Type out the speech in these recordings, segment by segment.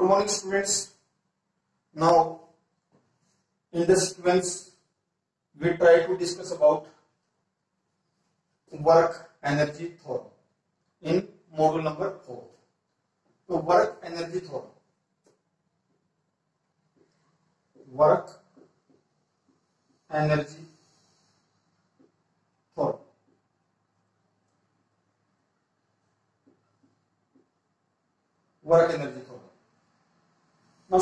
morning students. Now in this sequence we try to discuss about work energy theorem in module number 4. So work energy theorem. Work energy theorem. Work energy theorem. Now,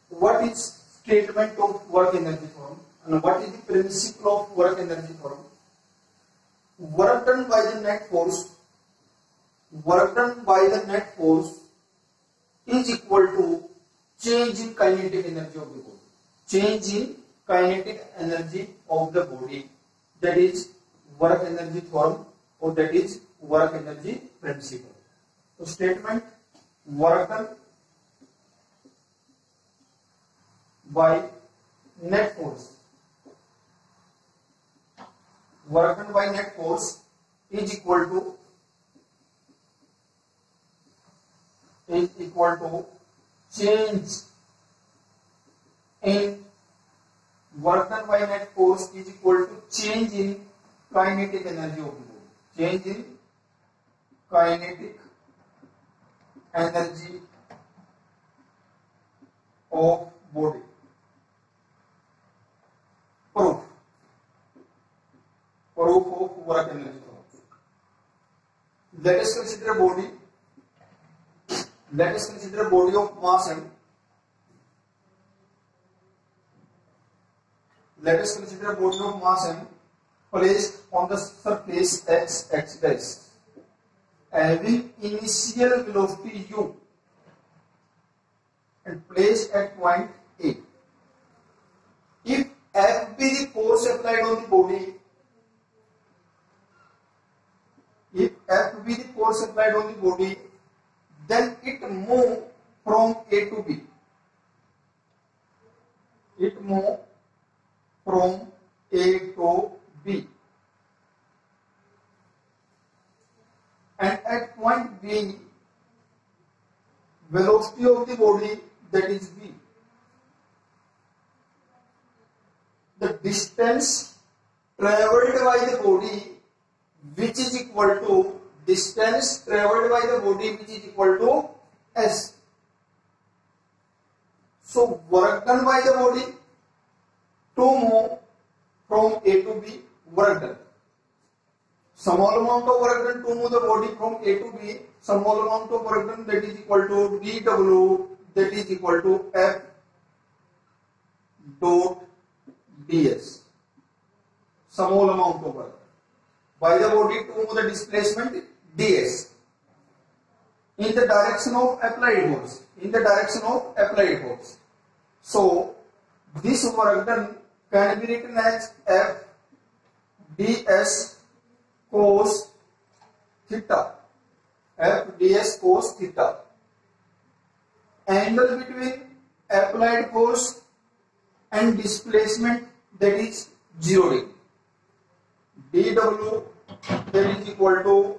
what is statement of work energy theorem and what is the principle of work energy theorem? Work done by the net force. Work done by the net force is equal to change in kinetic energy of the body. Change in kinetic energy of the body. That is work energy theorem, or that is work energy principle. So statement: work done by net force. Work done by net force is equal to change in work done by net force is equal to change in kinetic energy of the body. Change in kinetic energy of body. Proof of work energy theorem. Let us consider body. Let us consider body of mass m. Let us consider body of mass m placed on the surface x dash, having initial velocity u and placed at point A. If F be the force applied on the body, if F be the force applied on the body, then it move from A to B. It move from A to B. And at point B, velocity of the body, that is V. The distance travelled by the body, which is equal to distance travelled by the body, which is equal to S. So work done by the body to move from A to B, work done. Small amount of work done to move the body from A to B, small amount of work done, that is equal to dW, that is equal to F dot ds. Small amount of work by the body to move the displacement ds in the direction of applied force. In the direction of applied force. So this work done can be written as F ds cos theta. F ds cos theta. Angle between applied force and displacement, that is 0 degree. dW, that is equal to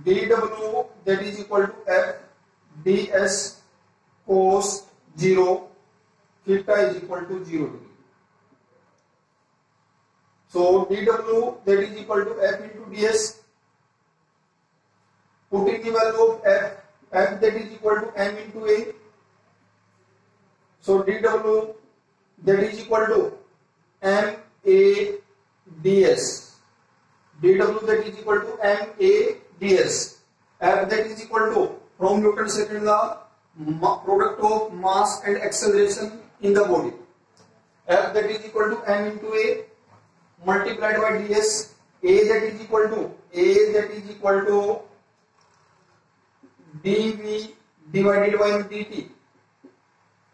dW, that is equal to F ds cos 0 theta is equal to 0 degree. So dW, that is equal to F into ds. Putting the value of F that is equal to m into A. So dW, that is equal to ma ds. dW, that is equal to ma ds. F, that is equal to, from Newton's second law, product of mass and acceleration in the body. F, that is equal to m into A multiplied by ds. A, that is equal to dv divided by dt.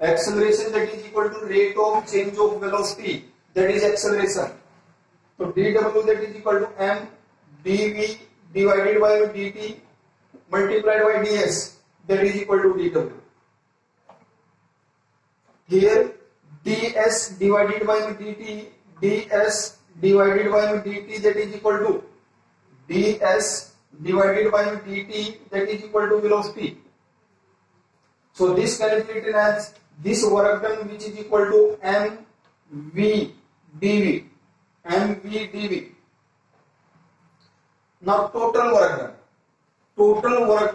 Acceleration, that is equal to rate of change of velocity, that is acceleration. So dW, that is equal to m dv divided by dt multiplied by ds, that is equal to dW. Here ds divided by dt, that is equal to ds divided by dt, that is equal to velocity. So this calculated as this work done, which is equal to mv dv, mv dv. Now total work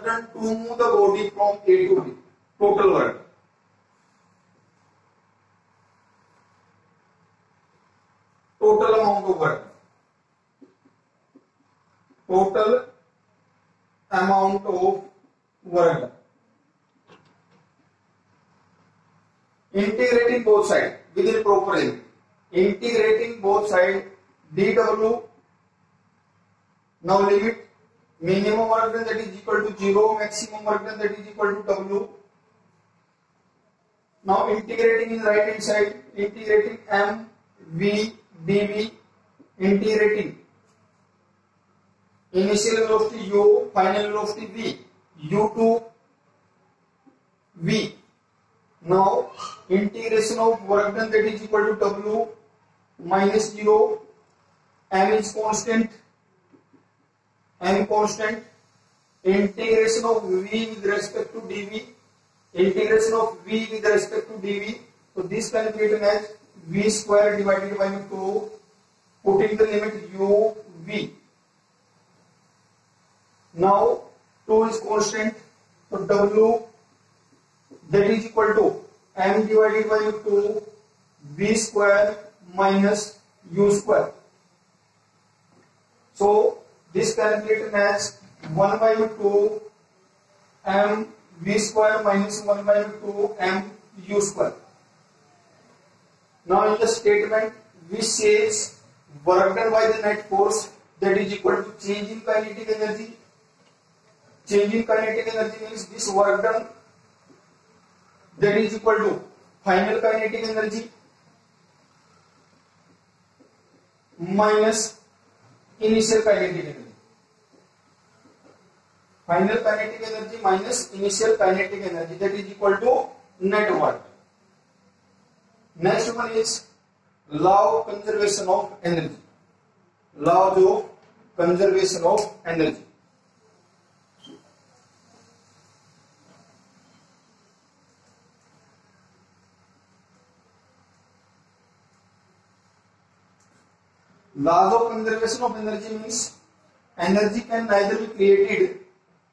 done to move the body from A to B, total work done. Total amount of work, total amount of work done. Integrating both sides within proper limit. Integrating both sides, dw. Now limit minimum work done, that is equal to 0, maximum work done, that is equal to w. Now integrating in right hand side, integrating m v dv, integrating initial velocity u, final velocity v, u to v. Now integration of work done, that is equal to w minus 0, m is constant, integration of v with respect to dv, integration of v with respect to dv. So this calculated as v square divided by 2, putting the limit u v. Now 2 is constant, so w, that is equal to m divided by 2 v square minus u square. So this calculated as 1 by 2 m v square minus 1 by 2 m u square. Now in the statement which says work done by the net force, that is equal to change in kinetic energy. Change in kinetic energy means this work done, that is equal to final kinetic energy minus initial kinetic energy. Final kinetic energy minus initial kinetic energy, that is equal to net work. Next one is law of conservation of energy. Law of conservation of energy. Laws of conservation of energy means energy can neither be created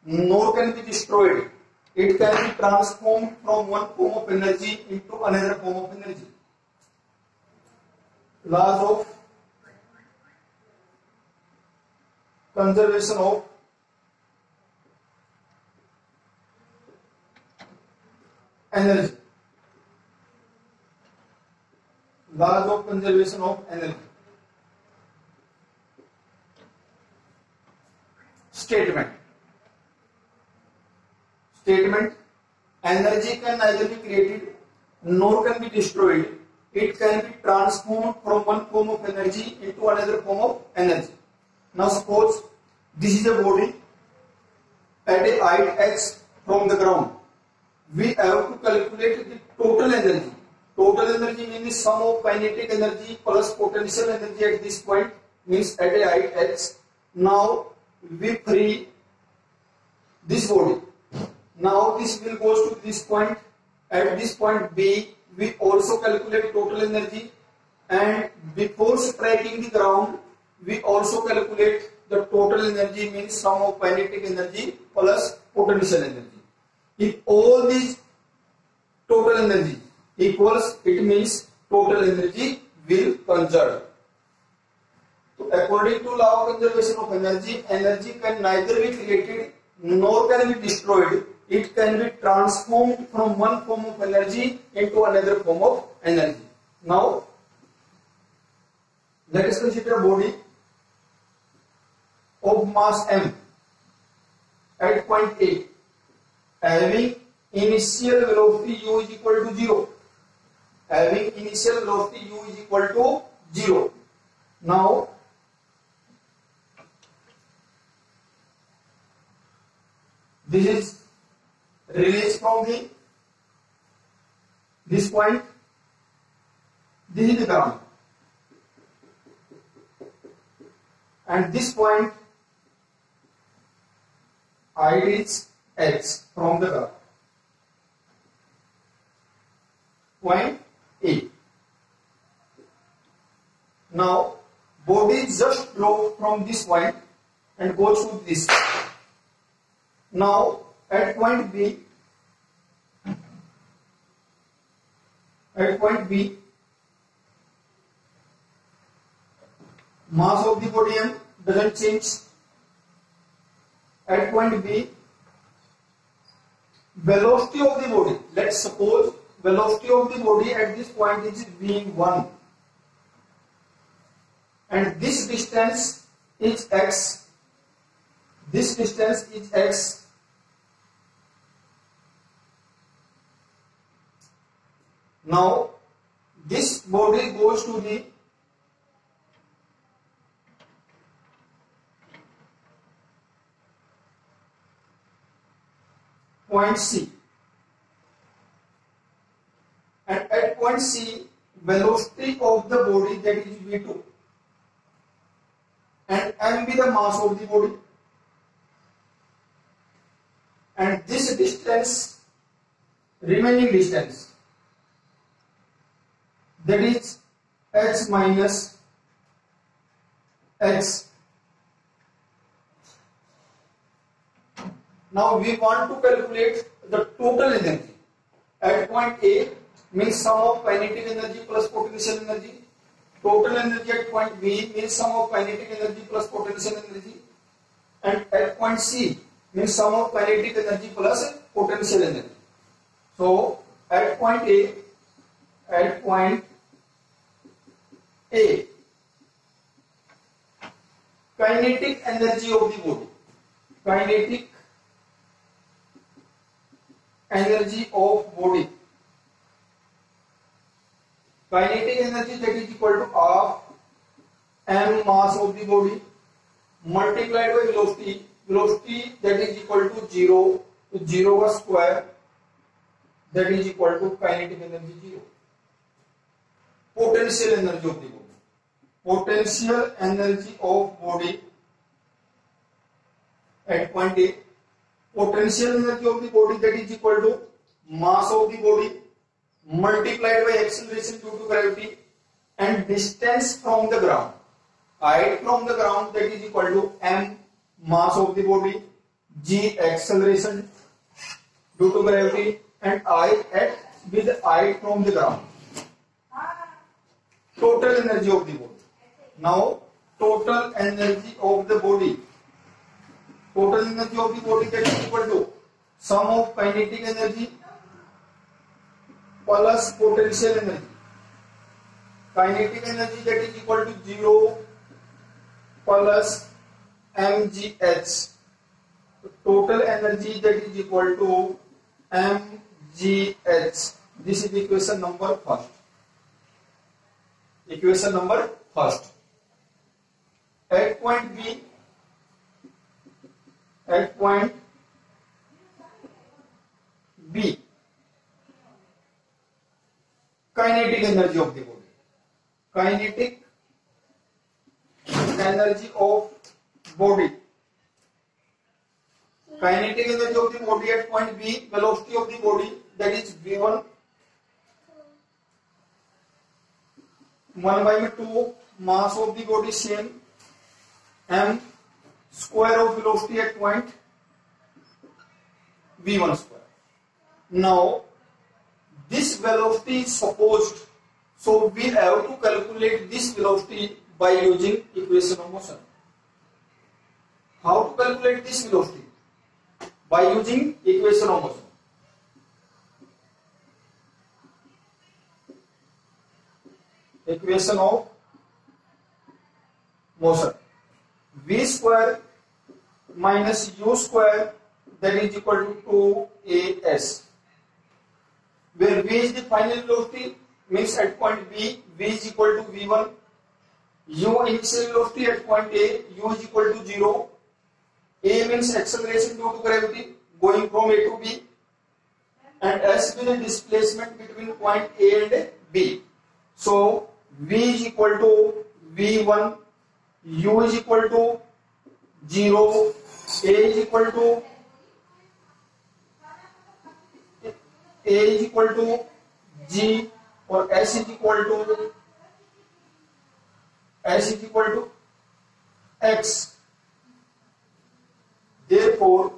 nor can be destroyed. It can be transformed from one form of energy into another form of energy. Laws of conservation of energy. Laws of conservation of energy. Statement. Energy can neither be created nor can be destroyed. It can be transformed from one form of energy into another form of energy. Now suppose this is a body at a height x from the ground. We have to calculate the total energy. Total energy means sum of kinetic energy plus potential energy at this point, means at a height x. Now we free this body. Now this will goes to this point. At this point B, we also calculate total energy, and before striking the ground, we also calculate the total energy, means sum of kinetic energy plus potential energy. If all these total energy equals, it means total energy will conserve. So according to law of conservation of energy, energy can neither be created nor can be destroyed. It can be transformed from one form of energy into another form of energy. Now, let us consider a body of mass m at point A, having initial velocity u is equal to 0. Having initial velocity u is equal to 0. Now, this is released from this point. This is the ground, and this point height is x from the graph. Point A. Now body just drop from this point and goes to this. Now at point B, mass of the body m doesn't change. At point B, velocity of the body, let's suppose velocity of the body at this point is v1 and this distance is x. This distance is x. Now this body goes to the point C, and at point C velocity of the body, that is v2, and m be the mass of the body, and this distance, remaining distance, that is h minus x. Now we want to calculate the total energy. At point A means sum of kinetic energy plus potential energy. Total energy at point B means sum of kinetic energy plus potential energy. And at point C means sum of kinetic energy plus potential energy. So at point A, kinetic energy of the body, kinetic energy of body, kinetic energy, that is equal to half m mass of the body multiplied by velocity, that is equal to 0 to 0 का square, that is equal to kinetic energy 0. Potential energy of the body, potential energy of body at point A, potential energy of the body, that is equal to mass of the body multiplied by acceleration due to gravity and distance from the ground, height from the ground, that is equal to m mass of the body, g acceleration due to gravity, and I at with height from the ground. Total energy of the body. Now total energy of the body, that is equal to sum of kinetic energy plus potential energy. Kinetic energy, that is equal to 0 plus mgh. Total energy, that is equal to mgh. This is equation number first. Equation number first. At point B, kinetic energy of the body, kinetic energy of body, kinetic energy of the body at point B, velocity of the body, that is v1 1/2, mass of the body same, m square of velocity at point v1 square. Now this velocity is supposed, so we have to calculate this velocity by using equation of motion. How to calculate this velocity? By using equation of motion. Equation of motion. V square minus u square, that is equal to 2as, where v is the final velocity, means at point B, v is equal to v1, u initial velocity at point A, u is equal to 0, a means acceleration due to gravity going from A to B, and s means displacement between point A and B. So v is equal to v1, u is equal to 0, a is equal to A is equal to G or S is equal to X. Therefore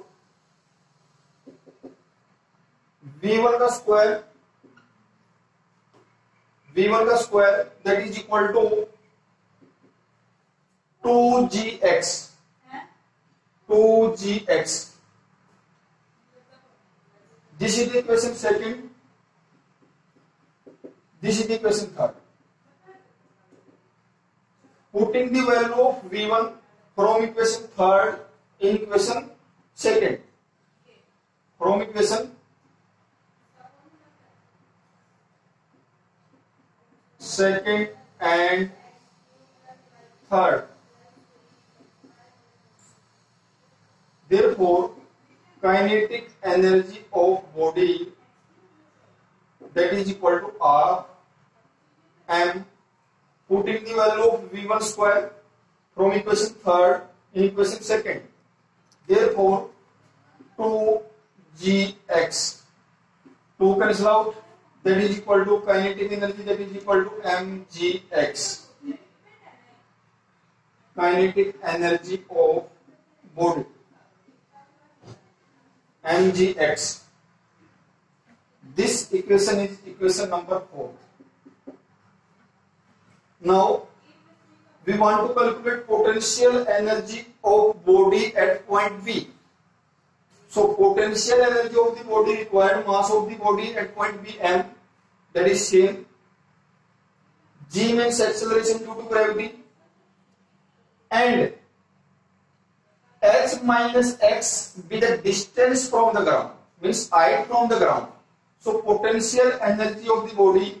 V1 का square that is equal to 2gx. This is the equation second. This is the equation third. Putting the value of V1 from equation third in equation second. From equation second and third. Therefore, kinetic energy of body that is equal to R M. Putting the value of V1 square from equation third in equation second. Therefore, 2gx. 2 cancel out. That is equal to kinetic energy that is equal to mgx. Kinetic energy of body. mgx. This equation is equation number 4. Now we want to calculate potential energy of body at point B. So potential energy of the body, required mass of the body at point B m, that is same. G means acceleration due to gravity, and h minus x be the distance from the ground, means height from the ground. So potential energy of the body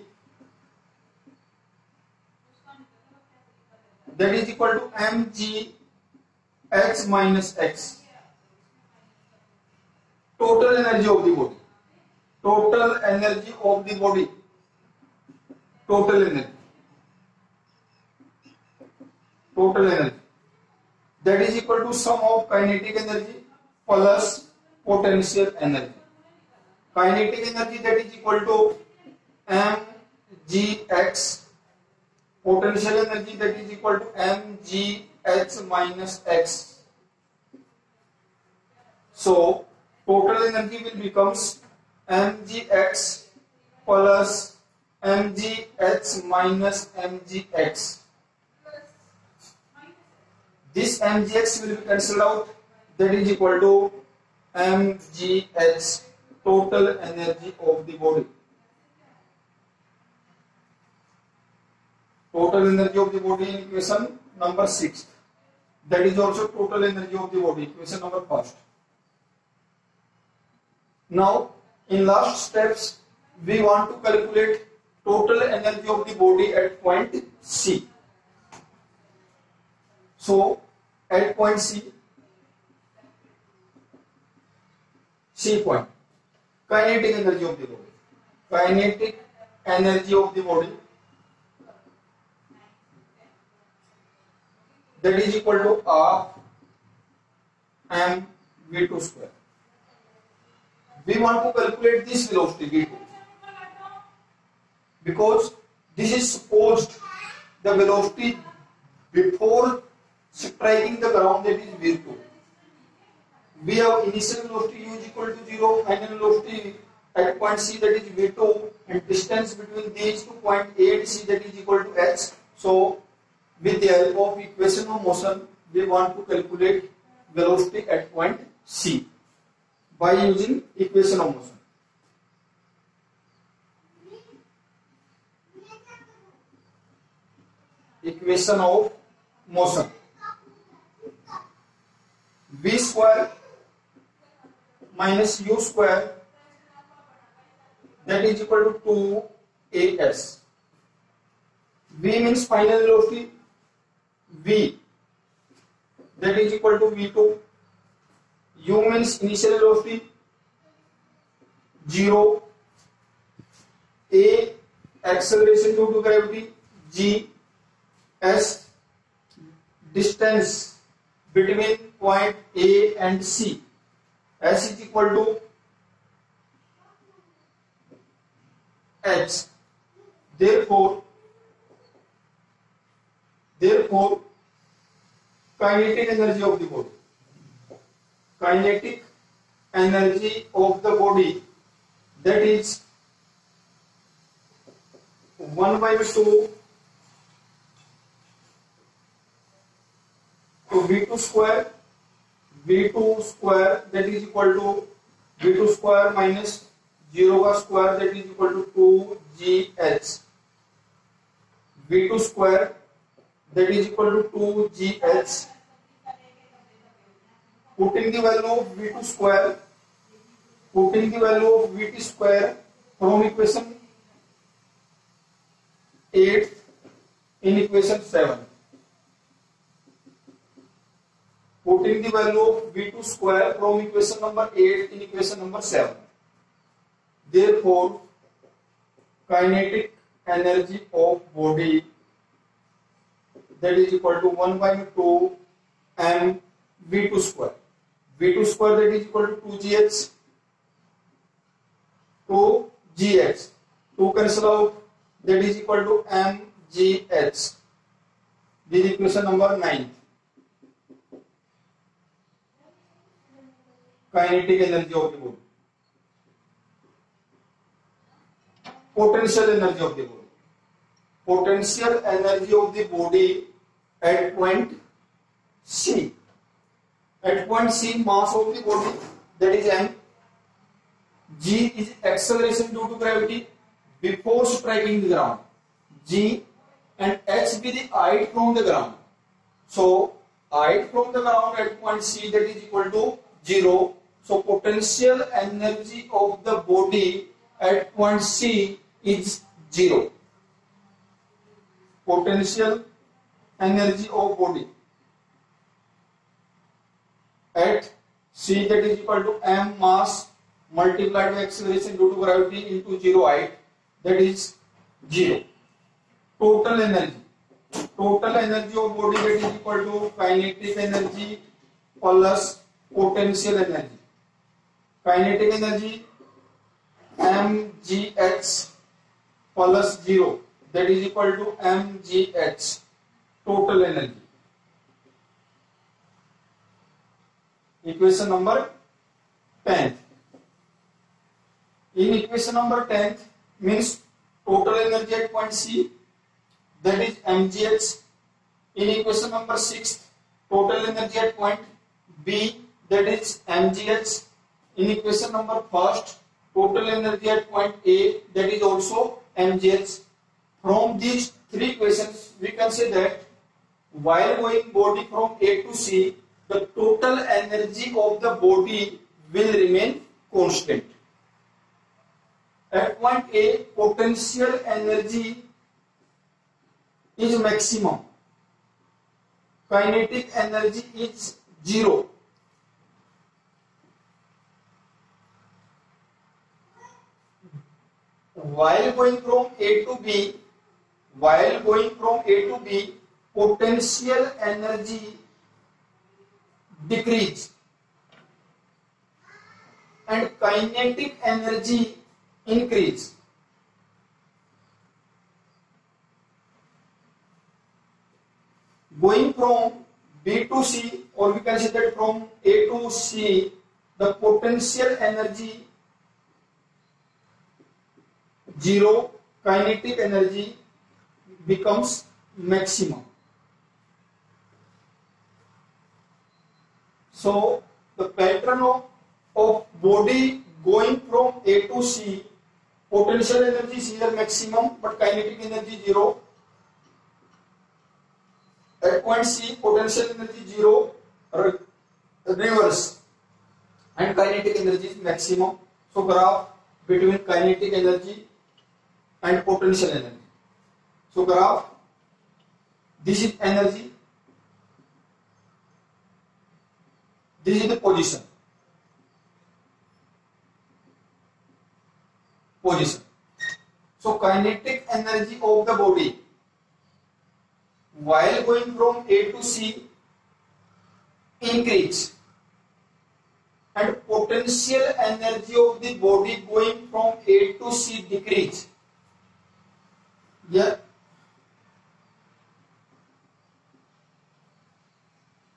that is equal to mg x minus x. Total energy of the body. Total energy of the body. Total energy. Total energy. That is equal to sum of kinetic energy plus potential energy. Kinetic energy that is equal to mgx. Potential energy that is equal to mgh minus x. So total energy will becomes mgx plus mgh minus mgx. This mgx will be cancelled out. That is equal to mgh, total energy of the body. Total energy of the body in equation number 6. That is also total energy of the body, equation number 1. Now, in last steps, we want to calculate total energy of the body at point C. So, at point C point, kinetic energy of the body. Kinetic energy of the body that is equal to R m v2 square. We want to calculate this velocity v2 because this is supposed the velocity before striking the ground, that is v2. We have initial velocity u is equal to 0, final velocity at point C that is v2, and distance between these two point A and C that is equal to h. So with the help of equation of motion, we want to calculate velocity at point C by using equation of motion. Equation of motion. V square minus u square that is equal to 2as. V means final velocity, v that is equal to v2. U means initial velocity 0. A acceleration due to gravity, g. S distance between point A and C. S is equal to H. Therefore, kinetic energy of the body. Kinetic energy of the body, that is 1 by 2 to V2 square. V2 square that is equal to V2 square minus 0 का square that is equal to 2GH. V2 square that is equal to 2GH. Putting the value of V2 square, putting the value of VT square from equation 8 in equation 7. Putting the value of V2 square from equation number 8 in equation number 7. Therefore, kinetic energy of body, that is equal to 1 by 2 m V2 square. V2 square that is equal to 2GH. 2GH. 2 cancel out, that is equal to mgh. This is equation number 9. Kinetic energy of the body. Potential energy of the body. Potential energy of the body at point C. At point C, mass of the body, that is m. G is acceleration due to gravity before striking the ground. G and h be the height from the ground. So height from the ground at point C, that is equal to 0. So potential energy of the body at point C is 0. Potential energy of body at C, that is equal to m mass multiplied by acceleration due to gravity into 0 height, that is 0. Total energy of body, that is equal to kinetic energy plus potential energy. Kinetic energy mgh plus 0, that is equal to mgh. Total energy. Equation number 10. In equation number 10 means total energy at point C, that is mgh. In equation number 6, total energy at point B, that is mgh. In equation number 1st, total energy at point A, that is also mgh. From these three equations, we can say that while going body from A to C, the total energy of the body will remain constant. At point A, potential energy is maximum. Kinetic energy is 0. While going from A to B, potential energy decrease and kinetic energy increase. Going from B to C, or we can say that from A to C, the potential energy 0, kinetic energy becomes maximum. So the pattern of body going from A to C, potential energy is here maximum, but kinetic energy 0. At point C, potential energy 0, reverse, and kinetic energy is maximum. So graph between kinetic energy and potential energy. So graph, this is energy, this is the position. So kinetic energy of the body while going from A to C increase, and potential energy of the body going from A to C decrease. Yeah.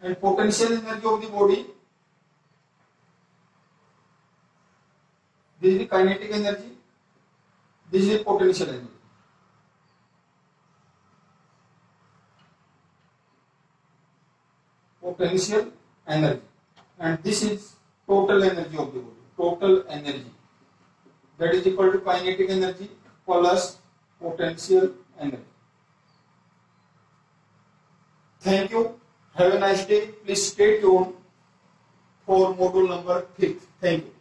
And potential energy of the body, this is the kinetic energy, this is the potential energy. Potential energy, and this is total energy of the body. Total energy, that is equal to kinetic energy plus potential energy. Thank you. Have a nice day. Please stay tuned for module number 5. Thank you.